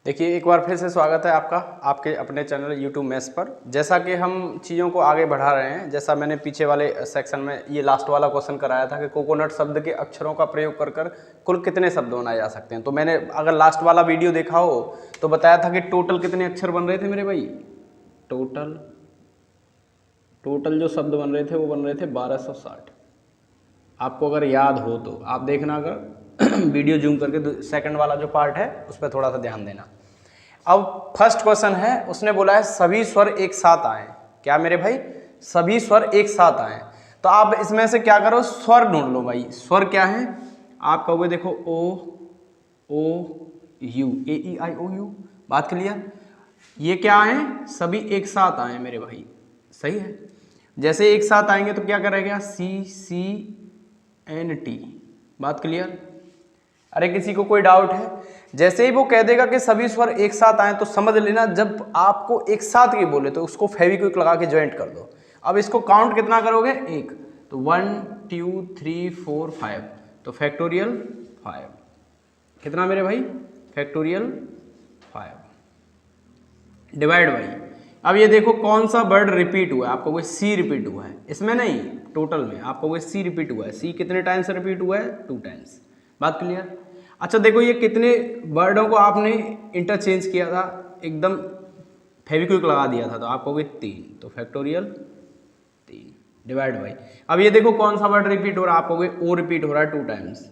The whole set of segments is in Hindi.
देखिए एक बार फिर से स्वागत है आपका आपके अपने चैनल यूट्यूब मैथ्स पर। जैसा कि हम चीज़ों को आगे बढ़ा रहे हैं, जैसा मैंने पीछे वाले सेक्शन में ये लास्ट वाला क्वेश्चन कराया था कि कोकोनट शब्द के अक्षरों का प्रयोग कर कर कुल कितने शब्द बनाए जा सकते हैं। तो मैंने अगर लास्ट वाला वीडियो देखा हो तो बताया था कि टोटल कितने अक्षर बन रहे थे मेरे भाई। टोटल जो शब्द बन रहे थे वो बन रहे थे 1260। आपको अगर याद हो तो आप देखना, अगर वीडियो जूम करके सेकंड वाला जो पार्ट है उस पर थोड़ा सा ध्यान देना। अब फर्स्ट क्वेश्चन है, उसने बोला है सभी स्वर एक साथ आए। क्या मेरे भाई? सभी स्वर एक साथ आए। तो आप इसमें से क्या करो, स्वर ढूंढ लो भाई। स्वर क्या है? आप कहोगे देखो O U, A E I O U. बात क्लियर? ये क्या आए? सभी एक साथ आए मेरे भाई। सही है। जैसे एक साथ आएंगे तो क्या करेगा? सी सी एन टी। बात क्लियर? अरे किसी को कोई डाउट है? जैसे ही वो कह देगा कि सभी स्वर एक साथ आए तो समझ लेना जब आपको एक साथ ही बोले तो उसको फेविक्विक लगा के ज्वाइंट कर दो। अब इसको काउंट कितना करोगे? एक। तो 1 2 3 4 5, तो फैक्टोरियल 5। कितना मेरे भाई? Factorial 5 divide by. अब ये देखो कौन सा वर्ड रिपीट हुआ है। आपको कोई सी रिपीट हुआ है, इसमें नहीं, टोटल में आपको कोई सी रिपीट हुआ है। सी कितने टाइम्स रिपीट हुआ है? 2 टाइम्स। बात क्लियर? अच्छा देखो ये कितने वर्डों को आपने इंटरचेंज किया था, एकदम फेविक्विक लगा दिया था, तो आपको कोई 3, तो फैक्टोरियल 3 डिवाइड बाई। अब ये देखो कौन सा वर्ड रिपीट हो रहा है, आपको कोई ओ रिपीट हो रहा है 2 टाइम्स,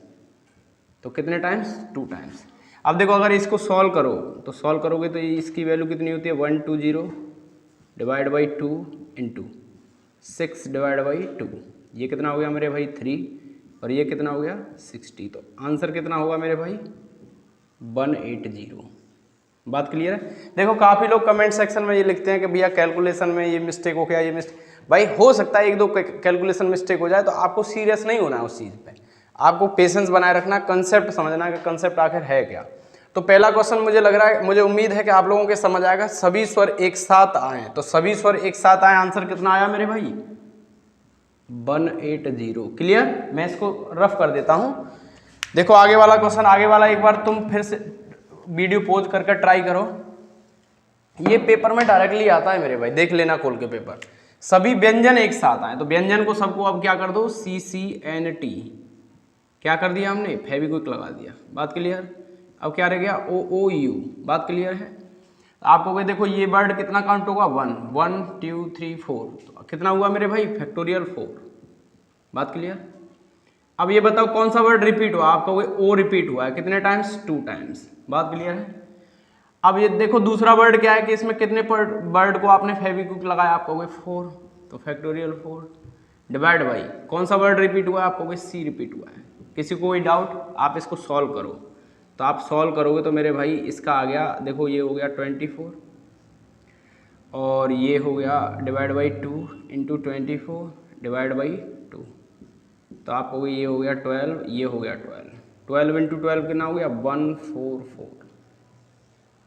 तो कितने टाइम्स? 2 टाइम्स। अब देखो अगर इसको सॉल्व करो तो सॉल्व करोगे तो इसकी वैल्यू कितनी होती है? 120 divide by 2 into 6 divide by 2। ये कितना हो गया मेरे भाई? 3। और ये कितना हो गया? 60। तो आंसर कितना होगा मेरे भाई? 180। बात क्लियर है? देखो काफ़ी लोग कमेंट सेक्शन में ये लिखते हैं कि भैया कैलकुलेशन में ये मिस्टेक हो गया, ये मिस्टेक। भाई हो सकता है एक दो कैलकुलेशन मिस्टेक हो जाए, तो आपको सीरियस नहीं होना है उस चीज़ पे। आपको पेशेंस बनाए रखना, कंसेप्ट समझना कि कंसेप्ट आखिर है क्या। तो पहला क्वेश्चन मुझे लग रहा है, मुझे उम्मीद है कि आप लोगों के समझ आएगा। सभी स्वर एक साथ आए, तो सभी स्वर एक साथ आए, आंसर कितना आया मेरे भाई? 180। क्लियर? मैं इसको रफ कर देता हूं। देखो आगे वाला क्वेश्चन, आगे वाला एक बार तुम फिर से वीडियो पॉज करके ट्राई करो। ये पेपर में डायरेक्टली आता है मेरे भाई, देख लेना खोल के पेपर। सभी व्यंजन एक साथ आए, तो व्यंजन को सबको अब क्या कर दो? सी सी एन टी। क्या कर दिया हमने? फेविक्विक लगा दिया। बात क्लियर? अब क्या रह गया? ओ ओ यू। बात क्लियर है? आपको भाई देखो ये वर्ड कितना काउंट होगा? 1 2 3 4, तो कितना हुआ मेरे भाई? फैक्टोरियल 4। बात क्लियर? अब ये बताओ कौन सा वर्ड रिपीट हुआ? आपका वो ओ रिपीट हुआ है, कितने टाइम्स? 2 टाइम्स। बात क्लियर है? अब ये देखो दूसरा वर्ड क्या है कि इसमें कितने वर्ड को आपने फेविक्विक लगाया? आपका वो 4, तो फैक्टोरियल 4 डिवाइड बाई कौन सा वर्ड रिपीट हुआ है? आपको वो सी रिपीट हुआ है। किसी को कोई डाउट? आप इसको सॉल्व करो, तो आप सॉल्व करोगे तो मेरे भाई इसका आ गया, देखो ये हो गया 24, और ये हो गया divide by 2 into 24 divide by 2, तो आपको ये हो गया 12, ये हो गया 12 इंटू 12 कितना हो गया? 144।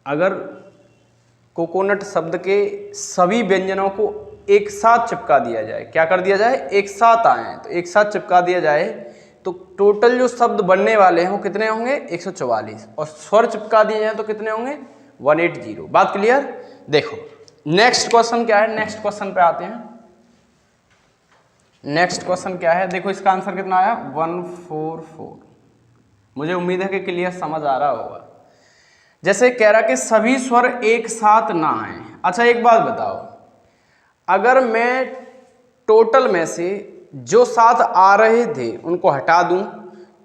अगर कोकोनट शब्द के सभी व्यंजनों को एक साथ चिपका दिया जाए, क्या कर दिया जाए? एक साथ आए तो एक साथ चिपका दिया जाए, तो टोटल जो शब्द बनने वाले हैं वो कितने होंगे? 144। और स्वर चिपका दिए जाए तो कितने होंगे? 180। बात क्लियर? देखो नेक्स्ट क्वेश्चन क्या है, नेक्स्ट क्वेश्चन पे आते हैं। नेक्स्ट क्वेश्चन क्या है? देखो इसका आंसर कितना आया? 144। मुझे उम्मीद है कि क्लियर समझ आ रहा होगा। जैसे कह रहा कि सभी स्वर एक साथ ना आए। अच्छा एक बात बताओ, अगर मैं टोटल में से जो साथ आ रहे थे उनको हटा दूं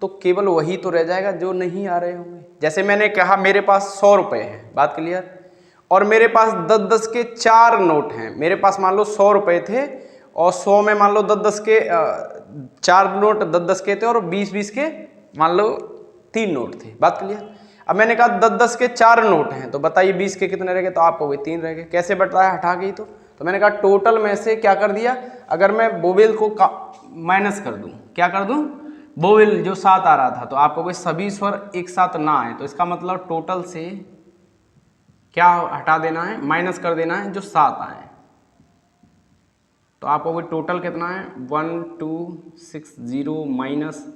तो केवल वही तो रह जाएगा जो नहीं आ रहे होंगे। जैसे मैंने कहा मेरे पास 100 रुपए हैं, बात क्लियर, और मेरे पास 10-10 के 4 नोट हैं। मेरे पास मान लो 100 रुपए थे और 100 में मान लो 10-10 के 4 नोट 10-10 के थे, और 20-20 के मान लो 3 नोट थे। बात क्लियर? अब मैंने कहा 10-10 के 4 नोट हैं, तो बताइए 20 के कितने रह गए? तो आपको वही 3 रह गए। कैसे बताया? हटा के ही तो मैंने कहा टोटल में से क्या कर दिया, अगर मैं वोवेल को माइनस कर दूं, क्या कर दूं? वोवेल जो साथ आ रहा था, तो आपको कोई सभी स्वर एक साथ ना आए, तो इसका मतलब टोटल से क्या हटा देना है? माइनस कर देना है जो साथ आए। तो आपको कोई टोटल कितना है? 1260 माइनस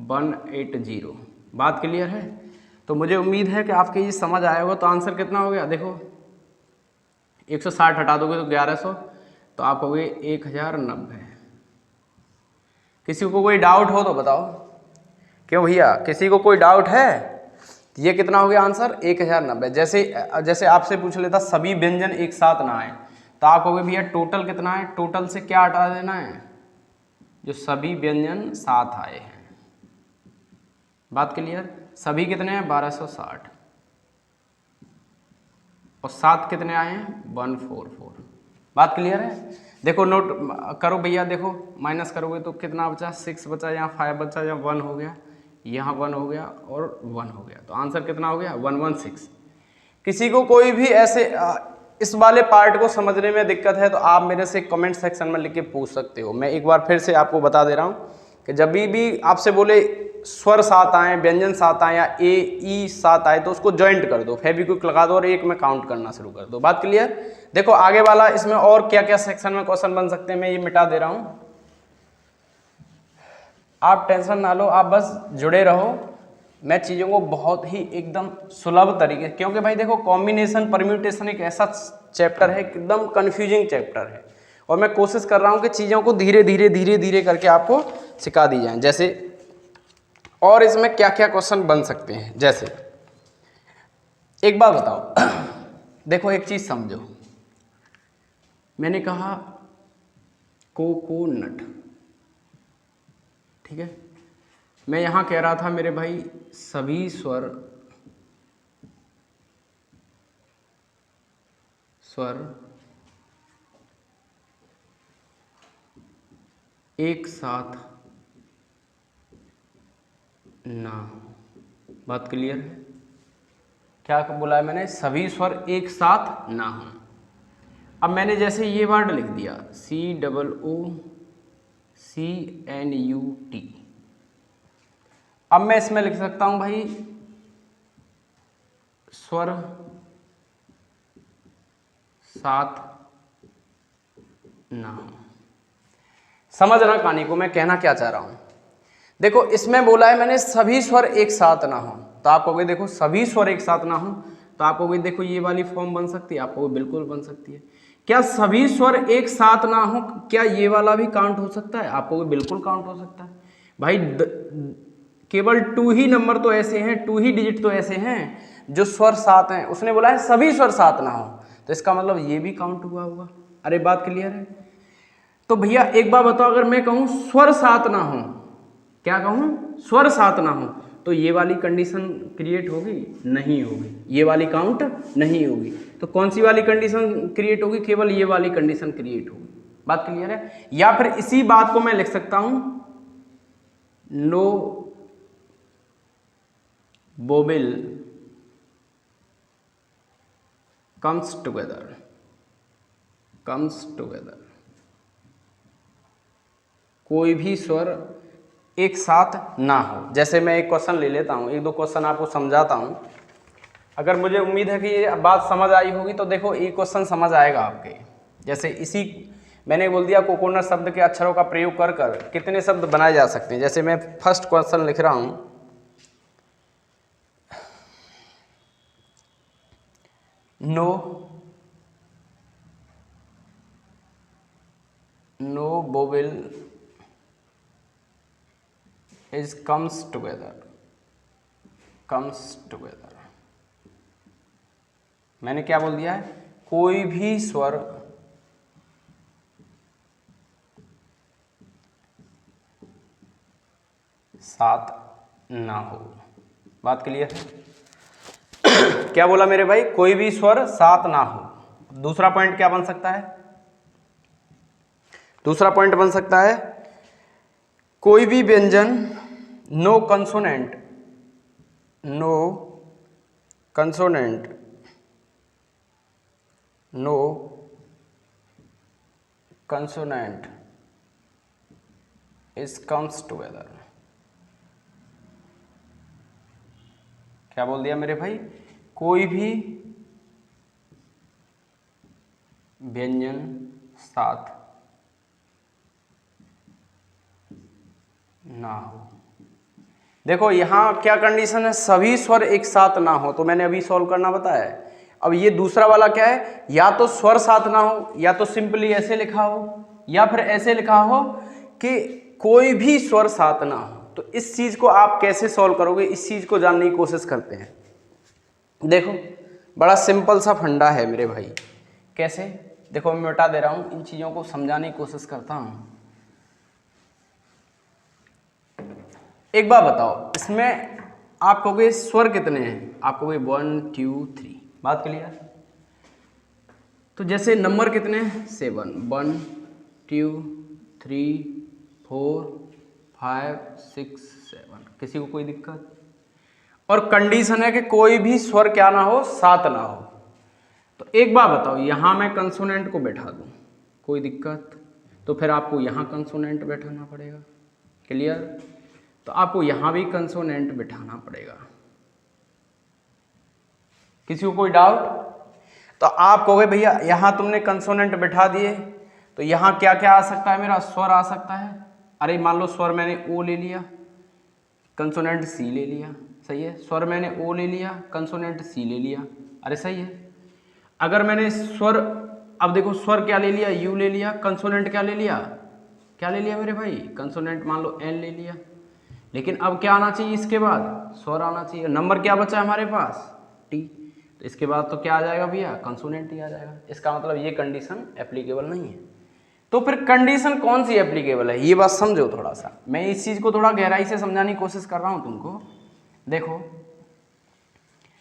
180। बात क्लियर है? तो मुझे उम्मीद है कि आपके ये समझ आया होगा। तो आंसर कितना हो गया, देखो 160 हटा दोगे तो 1100, तो आप हो गए 1090। किसी को कोई डाउट हो तो बताओ। क्यों भैया, किसी को कोई डाउट है? ये कितना हो गया आंसर, 1090। जैसे आपसे पूछ लेता सभी व्यंजन एक साथ ना आए, तो आप कहोगे भैया टोटल कितना है, टोटल से क्या हटा देना है, जो सभी व्यंजन साथ आए हैं। बात क्लियर? सभी कितने हैं, 1260, और 7 कितने आए हैं, 144। बात क्लियर है? देखो नोट करो भैया, देखो माइनस करोगे तो कितना बचा, 6 बचा, यहाँ 5 बचा, यहाँ 1 हो गया, यहाँ 1 हो गया और 1 हो गया, तो आंसर कितना हो गया, 116। किसी को कोई भी ऐसे इस वाले पार्ट को समझने में दिक्कत है तो आप मेरे से कमेंट सेक्शन में लिख के पूछ सकते हो। मैं एक बार फिर से आपको बता दे रहा हूँ कि जब भी आपसे बोले स्वर साथ आए, व्यंजन साथ आए, या ए ई साथ आए, तो उसको ज्वाइंट कर दो, फेविक्विक लगा दो और एक में काउंट करना शुरू कर दो। बात क्लियर? देखो आगे वाला, इसमें और क्या क्या सेक्शन में क्वेश्चन बन सकते हैं मैं ये मिटा दे रहा हूँ, आप टेंशन ना लो, आप बस जुड़े रहो। मैं चीज़ों को बहुत ही एकदम सुलभ तरीके, क्योंकि भाई देखो कॉम्बिनेशन परम्यूटेशन एक ऐसा चैप्टर है, एकदम कन्फ्यूजिंग चैप्टर है, और मैं कोशिश कर रहा हूँ कि चीज़ों को धीरे धीरे धीरे धीरे करके आपको सिखा दी जाए। जैसे और इसमें क्या क्या क्वेश्चन बन सकते हैं, जैसे एक बात बताओ देखो एक चीज़ समझो, मैंने कहा कोकोनट, ठीक है, मैं यहाँ कह रहा था मेरे भाई सभी स्वर एक साथ ना हो। बात क्लियर है? क्या बोला है मैंने, सभी स्वर एक साथ ना हो। अब मैंने जैसे ये वर्ड लिख दिया COOCNUT, अब मैं इसमें लिख सकता हूं भाई स्वर साथ ना हो। समझना कहानी को, मैं कहना क्या चाह रहा हूं। देखो इसमें बोला है मैंने सभी स्वर एक साथ ना हो, तो आप कहोगे देखो सभी स्वर एक साथ ना हो, तो आप कहोगे देखो ये वाली फॉर्म बन सकती है, आप कहोगे बिल्कुल बन सकती है। क्या सभी स्वर एक साथ ना हो, क्या ये वाला भी काउंट हो सकता है? आप कहोगे बिल्कुल काउंट हो सकता है भाई। केवल 2 ही नंबर तो ऐसे हैं, 2 ही डिजिट तो ऐसे हैं जो स्वर साथ हैं, उसने बोला है सभी स्वर साथ ना हो, तो इसका मतलब ये भी काउंट हुआ होगा। अरे बात क्लियर है? तो भैया एक बार बताओ, अगर मैं कहूं स्वर साथ ना हो, क्या कहूं, स्वर साथ ना हो, तो ये वाली कंडीशन क्रिएट होगी? नहीं होगी, ये वाली काउंट नहीं होगी। तो कौन सी वाली कंडीशन क्रिएट होगी? केवल ये वाली कंडीशन क्रिएट होगी। बात क्लियर है? या फिर इसी बात को मैं लिख सकता हूं नो वोवेल comes together, कोई भी स्वर एक साथ ना हो। जैसे मैं एक क्वेश्चन ले लेता हूं, एक दो क्वेश्चन आपको समझाता हूं, अगर मुझे उम्मीद है कि ये बात समझ आई होगी, तो देखो एक क्वेश्चन समझ आएगा आपके। जैसे इसी मैंने बोल दिया कोकोनट शब्द के अक्षरों का प्रयोग कर कर कितने शब्द बनाए जा सकते हैं। जैसे मैं फर्स्ट क्वेश्चन लिख रहा हूं, no vowel is comes together. मैंने क्या बोल दिया है, कोई भी स्वर साथ ना हो। बात क्लियर है? क्या बोला मेरे भाई, कोई भी स्वर साथ ना हो। दूसरा पॉइंट क्या बन सकता है? दूसरा पॉइंट बन सकता है कोई भी व्यंजन no consonant is comes together. क्या बोल दिया मेरे भाई, कोई भी व्यंजन साथ ना हो। देखो यहाँ क्या कंडीशन है, सभी स्वर एक साथ ना हो, तो मैंने अभी सॉल्व करना बताया है। अब ये दूसरा वाला क्या है, या तो स्वर साथ ना हो, या तो सिंपली ऐसे लिखा हो, या फिर ऐसे लिखा हो कि कोई भी स्वर साथ ना हो। तो इस चीज को आप कैसे सॉल्व करोगे, इस चीज को जानने की कोशिश करते हैं। देखो बड़ा सिंपल सा फंडा है मेरे भाई। कैसे, देखो मैं मिटा दे रहा हूं, इन चीजों को समझाने की कोशिश करता हूं। एक बार बताओ, इसमें आप कहोगे स्वर कितने हैं, आप कहोगे 1 2 3, बात क्लियर। तो जैसे नंबर कितने हैं, 7, 1 2 3 4 5 6 7, किसी को कोई दिक्कत। और कंडीशन है कि कोई भी स्वर क्या ना हो, साथ ना हो। तो एक बार बताओ, यहां मैं कंसोनेंट को बैठा दूं, कोई दिक्कत, तो फिर आपको यहां कंसोनेंट बैठाना पड़ेगा, क्लियर। तो आपको यहां भी कंसोनेंट बिठाना पड़ेगा, किसी को कोई डाउट। तो आप कहोगे भैया यहां तुमने कंसोनेंट बिठा दिए, तो यहां क्या क्या आ सकता है, मेरा स्वर आ सकता है। अरे मान लो स्वर मैंने ओ ले लिया, कंसोनेंट सी ले लिया, सही है। स्वर मैंने ओ ले लिया, कंसोनेंट सी ले लिया, अरे सही है। अगर मैंने स्वर, अब देखो स्वर क्या ले लिया, यू ले लिया, कंसोनेंट क्या ले लिया, क्या ले लिया मेरे भाई, कंसोनेंट मान लो एन ले लिया। लेकिन अब क्या आना चाहिए, इसके बाद स्वर आना चाहिए। नंबर क्या बचा है हमारे पास, टी, तो इसके बाद तो क्या आ जाएगा भैया, कंसोनेंट ही आ जाएगा। इसका मतलब ये कंडीशन एप्लीकेबल नहीं है। तो फिर कंडीशन कौन सी एप्लीकेबल है, ये बात समझो थोड़ा सा। मैं इस चीज को थोड़ा गहराई से समझाने की कोशिश कर रहा हूं तुमको। देखो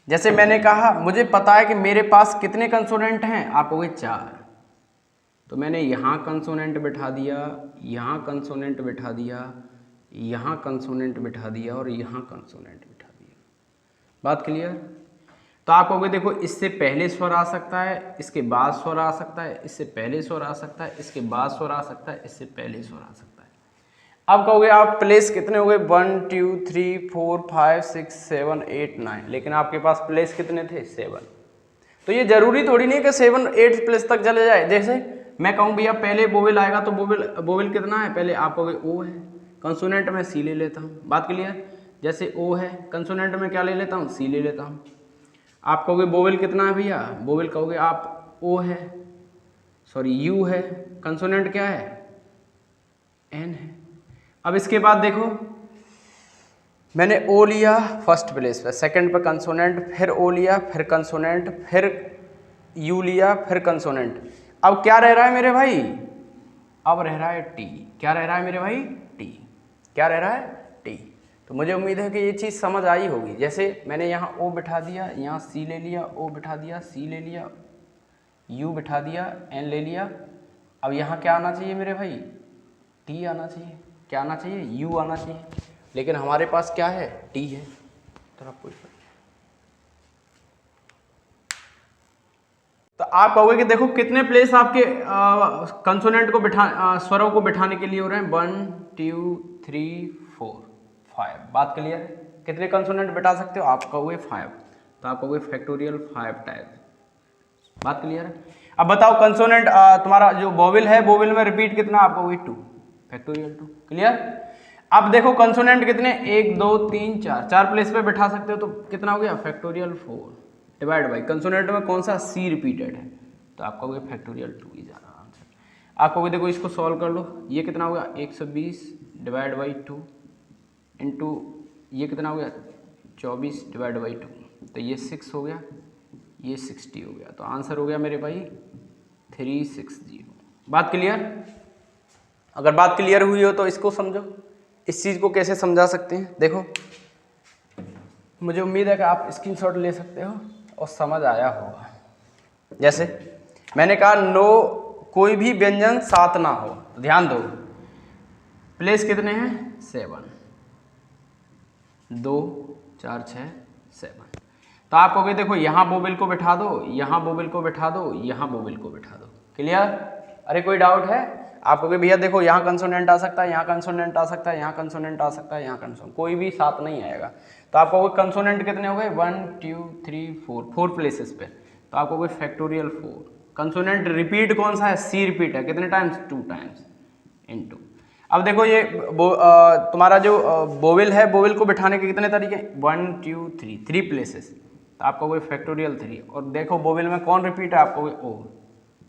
जैसे मैंने कहा, मुझे पता है कि मेरे पास कितने कंसोनेंट हैं, आप कहोगे 4, तो मैंने यहाँ कंसोनेंट बिठा दिया, यहाँ कंसोनेंट बिठा दिया, यहाँ कंसोनेंट बिठा दिया और यहाँ कंसोनेंट बिठा दिया, बात क्लियर। तो आप कहोगे देखो इससे पहले स्वर आ सकता है, इसके बाद स्वर आ सकता है, इससे पहले स्वर आ सकता है, इसके बाद स्वर आ सकता है, इससे पहले स्वर आ सकता है। अब कहोगे आप प्लेस कितने हो गए, 1 2 3 4 5 6 7 8 9, लेकिन आपके पास प्लेस कितने थे, 7। तो ये जरूरी थोड़ी नहीं कि 7 8 प्लेस तक चले जाए। जैसे मैं कहूँ भैया पहले बोवेल आएगा, तो बोवेल कितना है, पहले आप कहोगे ओ है, कंसोनेंट में सी ले लेता हूँ, बात क्लियर। जैसे ओ है, कंसोनेंट में क्या ले लेता हूँ, सी ले लेता हूँ। आप कहोगे बोवेल कितना है भैया, बोवेल कहोगे आप ओ है, सॉरी यू है, कंसोनेंट क्या है, एन है। अब इसके बाद देखो मैंने ओ लिया फर्स्ट प्लेस पे, सेकंड पे कंसोनेंट, फिर ओ लिया, फिर कंसोनेंट, फिर यू लिया, फिर कंसोनेंट। अब क्या रह रहा है मेरे भाई, अब रह रहा है टी। क्या रह रहा है मेरे भाई, टी। क्या रह रहा है, टी। तो मुझे उम्मीद है कि ये चीज़ समझ आई होगी। जैसे मैंने यहाँ ओ बिठा दिया, यहाँ सी ले लिया, ओ बिठा दिया, सी ले लिया, यू बिठा दिया, एन ले लिया। अब यहाँ क्या आना चाहिए मेरे भाई, टी आना चाहिए। क्या आना चाहिए, यू आना चाहिए। लेकिन हमारे पास क्या है, टी है। तो आप पूछ, तो आप कहोगे कि देखो कितने प्लेस आपके कंसोनेंट को स्वरों को बिठाने के लिए हो रहे हैं, 1 2 3 4 5, बात क्लियर है। कितने कंसोनेंट बिठा सकते हो, आप कहोगे 5, तो आप कहोगे फैक्टोरियल 5 टाइप, बात क्लियर है। अब बताओ कंसोनेंट तुम्हारा जो वोवेल है, वोवेल में रिपीट कितना, आप कहोगे 2, फैक्टोरियल 2, क्लियर। अब देखो कंसोनेंट कितने, 1 2 3 4, 4 प्लेस पे बिठा सकते हो, तो कितना हो गया, फैक्टोरियल 4 डिवाइड बाई कंसोनेंट में कौन सा, सी रिपीटेड है, तो आप कहोगे फैक्टोरियल 2 ही ज़्यादा आंसर। आप कहोगे देखो इसको सॉल्व कर लो, ये कितना हो गया, 120 डिवाइड बाई 2 इंटू ये कितना हो गया, 24 डिवाइड बाई 2, तो ये 6 हो गया, ये 60 हो गया। तो आंसर हो गया मेरे भाई 360, बात क्लियर। अगर बात क्लियर हुई हो तो इसको समझो, इस चीज़ को कैसे समझा सकते हैं। देखो मुझे उम्मीद है कि आप स्क्रीनशॉट ले सकते हो और समझ आया होगा। जैसे मैंने कहा नो, कोई भी व्यंजन साथ ना हो, तो ध्यान दो प्लेस कितने हैं, 7, 2 4 6 7। तो आप कहोगे देखो यहाँ बोवेल को बिठा दो, यहाँ बोवेल को बिठा दो, यहाँ बोवेल को बिठा दो, क्लियर। अरे कोई डाउट है, आप कहोगे भैया देखो यहाँ कंसोनेंट आ सकता है, यहाँ कंसोनेंट आ सकता है, यहाँ कंसोनेंट आ सकता है, यहाँ कंसोनेंट, कोई भी साथ नहीं आएगा। तो आप कहोगे कंसोनेंट कितने हो गए, 1 2 3 4 प्लेसेस पे, तो आप कहोगे फैक्टोरियल 4। कंसोनेंट रिपीट कौन सा है, सी रिपीट है, कितने टाइम्स, 2 टाइम्स इनटू। अब देखो ये तुम्हारा जो बोवेल है, बोवेल को बिठाने के कितने तरीके, 1 2 3, 3 प्लेसेस, तो आपको कोई फैक्टोरियल 3। और देखो बोवेल में कौन रिपीट है, आपको कोई ओ,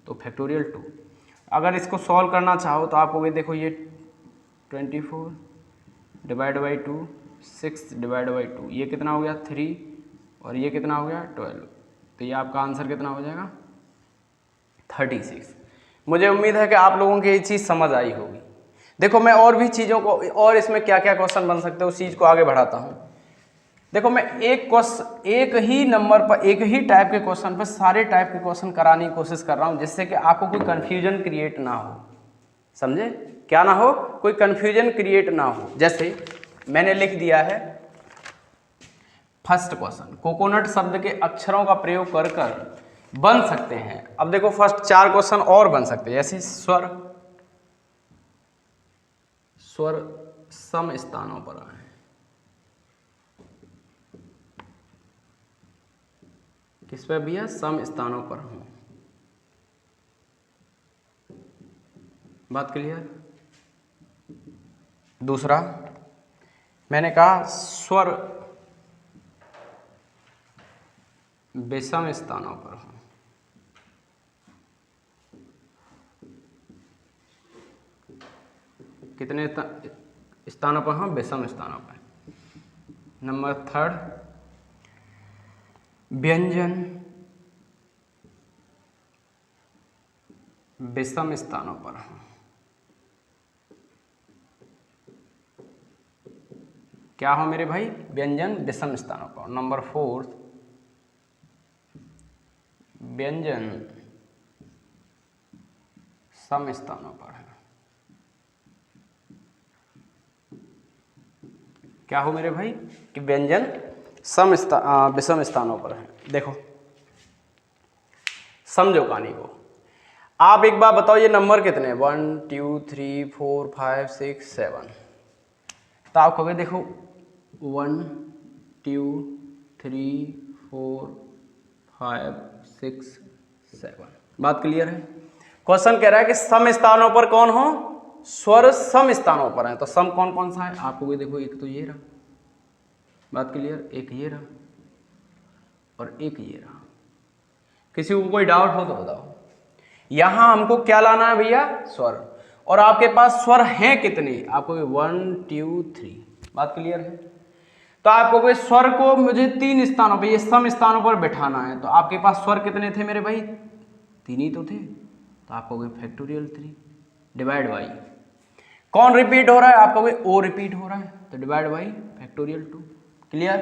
तो फैक्टोरियल 2। अगर इसको सॉल्व करना चाहो तो आपको देखो ये 24 डिवाइड बाई 2, 6 डिवाइड बाई 2, ये कितना हो गया 3, और ये कितना हो गया 12, तो ये आपका आंसर कितना हो जाएगा 36। मुझे उम्मीद है कि आप लोगों को ये चीज़ समझ आई होगी। देखो मैं और भी चीज़ों को, और इसमें क्या क्या क्वेश्चन बन सकते हैं उस चीज़ को आगे बढ़ाता हूँ। देखो मैं एक ही नंबर पर, एक ही टाइप के क्वेश्चन पर सारे टाइप के क्वेश्चन कराने की कोशिश कर रहा हूँ, जिससे कि आपको कोई कन्फ्यूजन क्रिएट ना हो, समझे, क्या ना हो, कोई कन्फ्यूजन क्रिएट ना हो। जैसे मैंने लिख दिया है फर्स्ट क्वेश्चन, कोकोनट शब्द के अक्षरों का प्रयोग कर कर बन सकते हैं। अब देखो फर्स्ट 4 क्वेश्चन और बन सकते हैं, जैसे स्वर सम स्थानों पर आए, किस पे भी है, सम स्थानों पर हूं, बात क्लियर। दूसरा मैंने कहा स्वर विषम स्थानों पर हूं, कितने स्थानों पर हूं, विषम स्थानों पर। नंबर 3 व्यंजन विषम स्थानों पर हूं, क्या हो मेरे भाई, व्यंजन विषम स्थानों पर। नंबर 4 व्यंजन सम स्थानों पर है, क्या हो मेरे भाई कि व्यंजन विषम स्थानों पर है। देखो समझो कहानी को, आप एक बार बताओ ये नंबर कितने हैं, 1 2 3 4 5 6 7, तो आप कहोगे देखो 1 2 3 4 5 6 7, बात क्लियर है। क्वेश्चन कह रहा है कि सम स्थानों पर कौन हो, स्वर सम स्थानों पर है, तो सम कौन कौन सा है, आपको भी देखो एक तो ये रहा, बात क्लियर, एक ये रहा और एक ये रहा। किसी को कोई डाउट हो तो बताओ। यहां हमको क्या लाना है भैया, स्वर, और आपके पास स्वर हैं कितने, आपको 1 2 3, बात क्लियर है। तो आपको कोई स्वर को मुझे 3 स्थानों पे, ये सम स्थानों पर बैठाना है, तो आपके पास स्वर कितने थे मेरे भाई, 3 ही तो थे, तो आपको कोई फैक्टोरियल 3 डिवाइड बाई, कौन रिपीट हो रहा है, आपका कोई ओ रिपीट हो रहा है, तो डिवाइड बाई फैक्टोरियल 2, क्लियर।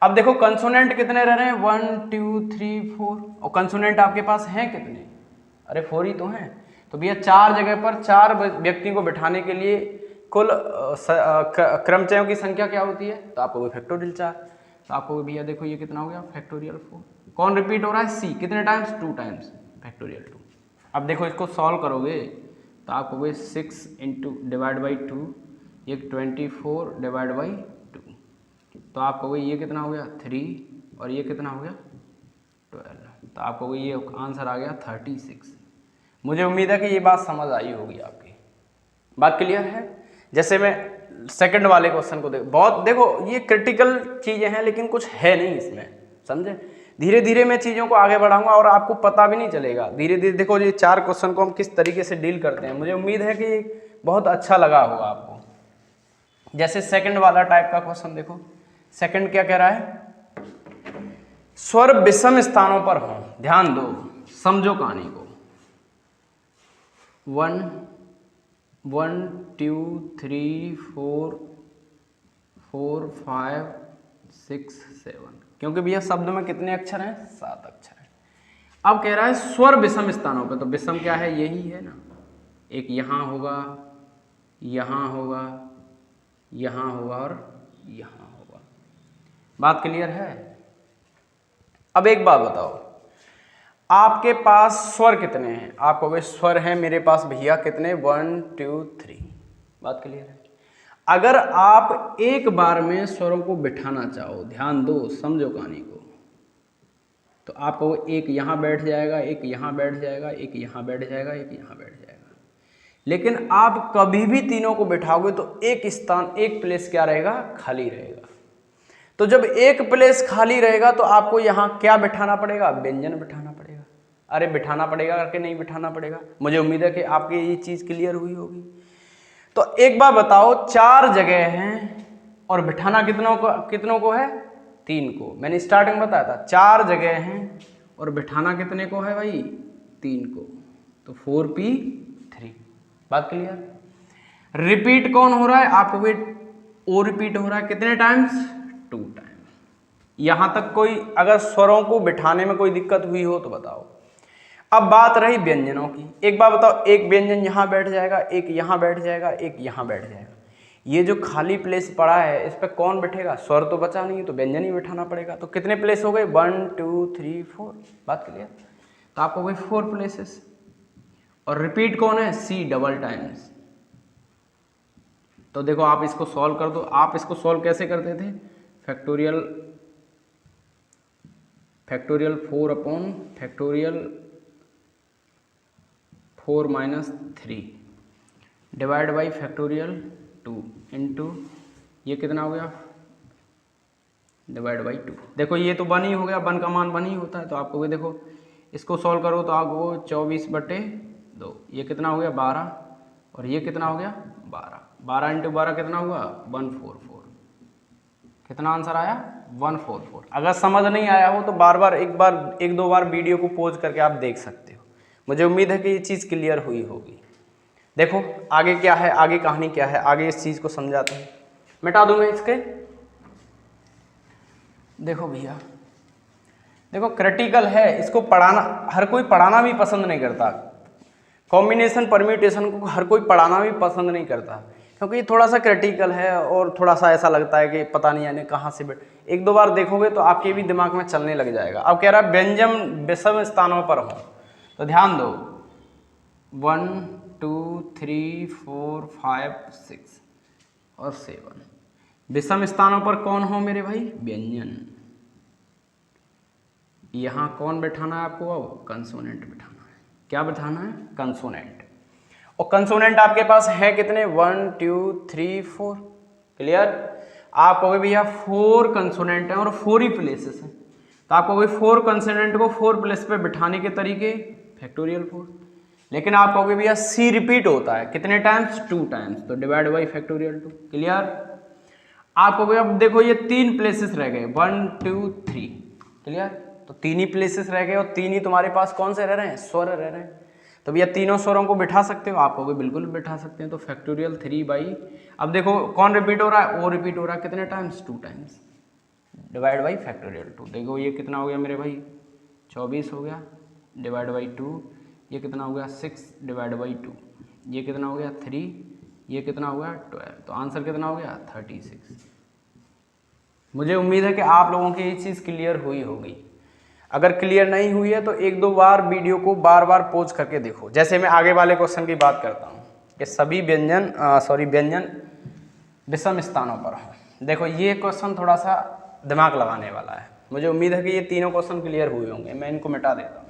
अब देखो कंसोनेंट कितने रह रहे हैं, 1 2 3 4, और कंसोनेंट आपके पास हैं कितने, अरे 4 ही तो हैं, तो भैया 4 जगह पर 4 व्यक्तियों को बिठाने के लिए कुल क्रमचयों की संख्या क्या होती है, तो आपको फैक्टोरियल 4, तो आपको भैया देखो ये कितना हो गया फैक्टोरियल 4, कौन रिपीट हो रहा है, सी, कितने टाइम्स, 2 टाइम्स, फैक्टोरियल 2। अब देखो इसको सॉल्व करोगे तो आपको वही 6 इंटू डिवाइड बाई 2, ये 24 डिवाइड बाई 2, तो आपको वही ये कितना हो गया 3, और ये कितना हो गया 12, तो आपको वही ये आंसर आ गया 36। मुझे उम्मीद है कि ये बात समझ आई होगी आपकी, बात क्लियर है। जैसे मैं सेकंड वाले क्वेश्चन को देखो ये क्रिटिकल चीज़ें हैं लेकिन कुछ है नहीं इसमें, समझे। धीरे धीरे मैं चीज़ों को आगे बढ़ाऊंगा और आपको पता भी नहीं चलेगा, धीरे धीरे देखो ये 4 क्वेश्चन को हम किस तरीके से डील करते हैं। मुझे उम्मीद है कि बहुत अच्छा लगा होगा आपको। जैसे सेकंड वाला टाइप का क्वेश्चन देखो, सेकंड क्या कह रहा है, स्वर विषम स्थानों पर हों, ध्यान दो, समझो कहानी को। 1 2 3 4 4 5 6 7, क्योंकि भैया शब्द में कितने अक्षर हैं, 7 अक्षर हैं। अब कह रहा है स्वर विषम स्थानों पे, तो विषम क्या है, यही है ना, एक यहाँ होगा, यहाँ होगा, यहाँ होगा और यहाँ होगा, बात क्लियर है। अब एक बात बताओ, आपके पास स्वर कितने हैं, आपको वे स्वर हैं मेरे पास भैया कितने, 1 2 3, बात क्लियर है। अगर आप एक बार में स्वरों को बिठाना चाहो, ध्यान दो, समझो कहानी को, तो आपको एक यहाँ बैठ जाएगा, एक यहाँ बैठ जाएगा, एक यहाँ बैठ जाएगा, एक यहाँ बैठ जाएगा। लेकिन आप कभी भी तीनों को बिठाओगे तो एक स्थान, एक प्लेस क्या रहेगा, खाली रहेगा। तो जब एक प्लेस खाली रहेगा तो आपको यहाँ क्या बिठाना पड़ेगा, व्यंजन बिठाना पड़ेगा। अरे बिठाना पड़ेगा करके नहीं बिठाना पड़ेगा। मुझे उम्मीद है कि आपकी ये चीज़ क्लियर हुई होगी। तो एक बार बताओ, 4 जगह हैं और बिठाना कितनों को है, 3 को। मैंने स्टार्टिंग में बताया था 4 जगह हैं और बिठाना कितने को है भाई, 3 को। तो 4p3। बात क्लियर। रिपीट कौन हो रहा है, आपको वेट ओ रिपीट हो रहा है कितने टाइम्स, 2 टाइम। यहां तक कोई अगर स्वरों को बिठाने में कोई दिक्कत हुई हो तो बताओ। अब बात रही व्यंजनों की। एक बार बताओ, एक व्यंजन यहां बैठ जाएगा, एक यहां बैठ जाएगा, एक यहां बैठ जाएगा। ये जो खाली प्लेस पड़ा है इस पर कौन बैठेगा, स्वर तो बचा नहीं, तो व्यंजन ही बिठाना पड़ेगा। तो कितने प्लेस हो गए, 1 2 3 4। बात क्लियर। तो आपको हो गए 4 प्लेसेस। और रिपीट कौन है, सी डबल टाइम्स। तो देखो आप इसको सॉल्व कर दो। आप इसको सॉल्व कैसे करते थे, factorial 4 upon factorial 4 minus 3 divide by factorial 2 into ये कितना हो गया, डिवाइड बाई 2। देखो ये तो 1 ही हो गया, 1 का मान 1 ही होता है। तो आपको देखो इसको सॉल्व करो तो आपको 24/2, ये कितना हो गया 12, और ये कितना हो गया 12। 12 इंटू 12 कितना हुआ 144। कितना आंसर आया 144। अगर समझ नहीं आया हो तो एक दो बार वीडियो को पॉज करके आप देख सकते हो। मुझे उम्मीद है कि ये चीज़ क्लियर हुई होगी। देखो आगे क्या है, आगे कहानी क्या है, आगे इस चीज़ को समझाते हैं। मिटा दूंगा इसके। देखो भैया, देखो क्रिटिकल है, इसको पढ़ाना हर कोई पढ़ाना भी पसंद नहीं करता। कॉम्बिनेशन परम्यूटेशन को हर कोई पढ़ाना भी पसंद नहीं करता, क्योंकि ये थोड़ा सा क्रिटिकल है और थोड़ा सा ऐसा लगता है कि पता नहीं यानी कहाँ से एक दो बार देखोगे तो आपके भी दिमाग में चलने लग जाएगा। अब कह रहा है व्यंजन विषम स्थानों पर हो, तो ध्यान दो 1 2 3 4 5 6 और 7 विषम स्थानों पर कौन हो मेरे भाई, व्यंजन। यहाँ कौन बैठाना है आपको, अब कंसोनेंट बैठाना है। क्या बैठाना है, कंसोनेंट। और कंसोनेंट आपके पास है कितने, 1 2 3 4। क्लियर। आप कहोगे भैया 4 कंसोनेंट हैं और 4 ही प्लेसेस हैं, तो आप कहोगे 4 कंसोनेंट को 4 प्लेस पे बिठाने के तरीके फैक्टोरियल 4। लेकिन आप कहोगे भैया सी रिपीट होता है कितने टाइम्स, 2 टाइम्स, तो डिवाइड बाई फैक्टोरियल 2। क्लियर। आप कहोगे अब देखो ये 3 प्लेसेस रह गए, 1 2 3। क्लियर। तो 3 ही प्लेसेस रह गए और 3 ही तुम्हारे पास कौन से रह रहे हैं, स्वर रह रहे हैं। तो भैया तीनों स्वरों को बिठा सकते हो, आप कहोगे बिल्कुल बिठा सकते हैं। तो फैक्टोरियल 3 बाई, अब देखो कौन रिपीट हो रहा है, ओ रिपीट हो रहा है कितने times, 2 times, divide by factorial 2। देखो ये कितना हो गया मेरे भाई, 24 हो गया, डिवाइड बाई 2। ये कितना हो गया 6 डिवाइड बाई 2। ये कितना हो गया 3। ये कितना हो गया 12। तो आंसर कितना हो गया 36। मुझे उम्मीद है कि आप लोगों की ये चीज़ क्लियर हुई होगी। अगर क्लियर नहीं हुई है तो एक दो बार वीडियो को बार बार पॉज करके देखो। जैसे मैं आगे वाले क्वेश्चन की बात करता हूँ कि सभी व्यंजन विषम स्थानों पर हो। देखो ये क्वेश्चन थोड़ा सा दिमाग लगाने वाला है। मुझे उम्मीद है कि ये तीनों क्वेश्चन क्लियर हुए होंगे। मैं इनको मिटा देता हूँ।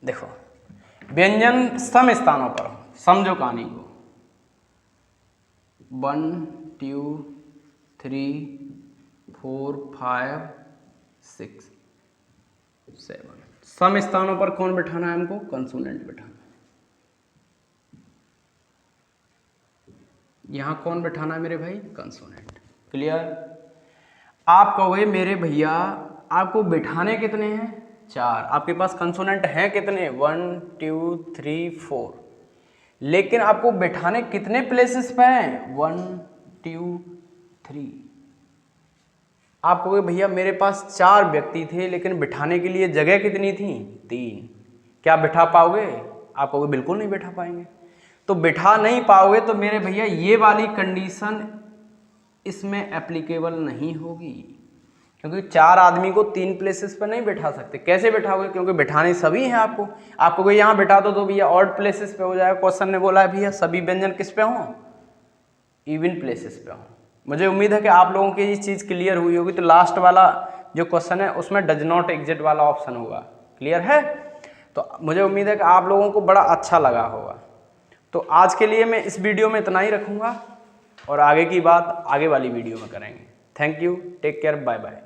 देखो व्यंजन सम स्थानों पर हो, समझो कहानी को। 1 2 3 4 5 6 7 सम स्थानों पर कौन बिठाना है हमको, कंसोनेंट बिठाना है। यहां कौन बिठाना है मेरे भाई, कंसोनेंट। क्लियर। आप कहोगे मेरे भैया आपको बिठाने कितने हैं, 4। आपके पास कंसोनेंट हैं कितने, 1 2 3 4। लेकिन आपको बिठाने कितने प्लेसेस पे हैं, 1 2 3। आप कहोगे भैया मेरे पास 4 व्यक्ति थे लेकिन बिठाने के लिए जगह कितनी थी, 3। क्या बिठा पाओगे, आप कहोगे बिल्कुल नहीं बिठा पाएंगे। तो बिठा नहीं पाओगे तो मेरे भैया ये वाली कंडीशन इसमें एप्लीकेबल नहीं होगी, क्योंकि 4 आदमी को 3 प्लेसेस पर नहीं बिठा सकते। कैसे बिठाओगे, क्योंकि बिठाने सभी हैं आपको। आपको कोई यहाँ बिठा दो तो भैया ऑड प्लेसेस पे हो जाएगा। क्वेश्चन ने बोला है भैया सभी व्यंजन किस पे हों, इवन प्लेसेस पे हों। मुझे उम्मीद है कि आप लोगों की ये चीज़ क्लियर हुई होगी। तो लास्ट वाला जो क्वेश्चन है उसमें डज नॉट एग्जिट वाला ऑप्शन होगा। क्लियर है। तो मुझे उम्मीद है कि आप लोगों को बड़ा अच्छा लगा होगा। तो आज के लिए मैं इस वीडियो में इतना ही रखूँगा और आगे की बात आगे वाली वीडियो में करेंगे। Thank you, take care, bye bye.